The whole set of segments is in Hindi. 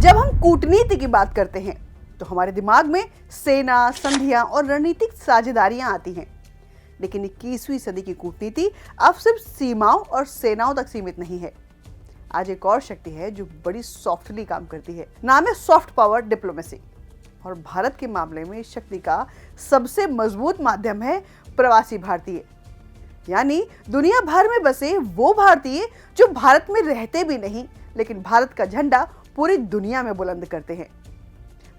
जब हम कूटनीति की बात करते हैं तो हमारे दिमाग में सेना, संधियां और रणनीतिक साझेदारियां आती हैं। लेकिन 21वीं सदी की कूटनीति अब सिर्फ सीमाओं और सेनाओं तक सीमित नहीं है। आज एक और शक्ति है जो बड़ी सॉफ्टली काम करती है। नाम है सॉफ्ट पावर डिप्लोमेसी। और भारत के मामले में इस शक्ति का सबसे मजबूत माध्यम है प्रवासी भारतीय, यानी दुनिया भर में बसे वो भारतीय जो भारत में रहते भी नहीं लेकिन भारत का झंडा पूरी दुनिया में बुलंद करते हैं।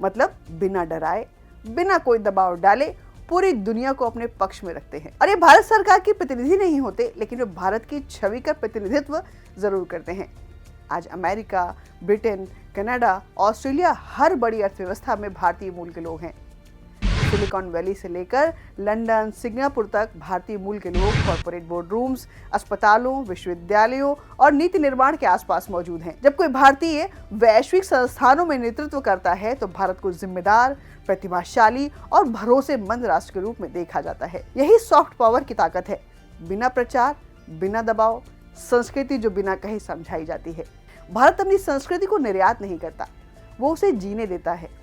मतलब बिना डराए, बिना कोई दबाव डाले पूरी दुनिया को अपने पक्ष में रखते हैं। और ये भारत सरकार के प्रतिनिधि नहीं होते, लेकिन वे भारत की छवि का प्रतिनिधित्व जरूर करते हैं। आज अमेरिका, ब्रिटेन, कनाडा, ऑस्ट्रेलिया, हर बड़ी अर्थव्यवस्था में भारतीय मूल के लोग हैं। सिलिकॉन वैली से लेकर लंदन, सिंगापुर तक भारतीय मूल के लोग कॉर्पोरेट बोर्ड रूम्स, अस्पतालों, विश्वविद्यालयों और नीति निर्माण के आसपास मौजूद हैं। जब कोई भारतीय वैश्विक संस्थानों में नेतृत्व करता है तो भारत को जिम्मेदार, प्रतिभाशाली और भरोसेमंद राष्ट्र के रूप में देखा जाता है। यही सॉफ्ट पावर की ताकत है। बिना प्रचार, बिना दबाव, संस्कृति जो बिना कहे समझाई जाती है। भारत अपनी संस्कृति को निर्यात नहीं करता, वो उसे जीने देता है।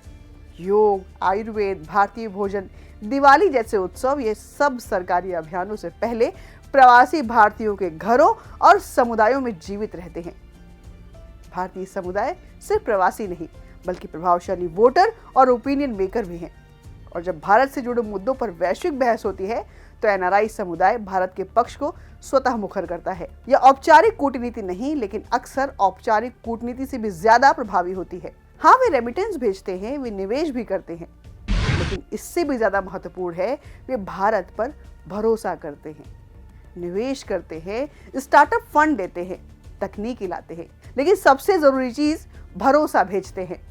योग, आयुर्वेद, भारतीय भोजन, दिवाली जैसे उत्सव, ये सब सरकारी अभियानों से पहले प्रवासी भारतीयों के घरों और समुदायों में जीवित रहते हैं। भारतीय समुदाय सिर्फ प्रवासी नहीं बल्कि प्रभावशाली वोटर और ओपिनियन मेकर भी हैं। और जब भारत से जुड़े मुद्दों पर वैश्विक बहस होती है तो एनआरआई समुदाय भारत के पक्ष को स्वतः मुखर करता है। यह औपचारिक कूटनीति नहीं, लेकिन अक्सर औपचारिक कूटनीति से भी ज्यादा प्रभावी होती है। हाँ, वे रेमिटेंस भेजते हैं, वे निवेश भी करते हैं, लेकिन इससे भी ज्यादा महत्वपूर्ण है वे भारत पर भरोसा करते हैं, निवेश करते हैं, स्टार्टअप फंड देते हैं, तकनीकी लाते हैं, लेकिन सबसे जरूरी चीज भरोसा भेजते हैं।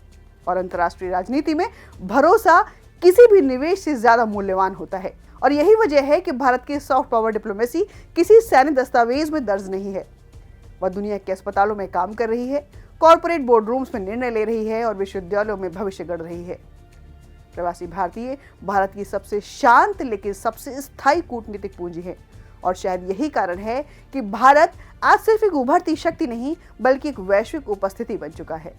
और अंतर्राष्ट्रीय राजनीति में भरोसा किसी भी निवेश से ज्यादा मूल्यवान होता है। और यही वजह है कि भारत की सॉफ्ट पावर डिप्लोमेसी किसी सैन्य दस्तावेज में दर्ज नहीं है। वह दुनिया के अस्पतालों में काम कर रही है, कॉर्पोरेट बोर्ड रूम्स में निर्णय ले रही है और विश्वविद्यालयों में भविष्य गढ़ रही है। प्रवासी भारतीय भारत की सबसे शांत लेकिन सबसे स्थायी कूटनीतिक पूंजी है। और शायद यही कारण है कि भारत आज सिर्फ एक उभरती शक्ति नहीं बल्कि एक वैश्विक उपस्थिति बन चुका है।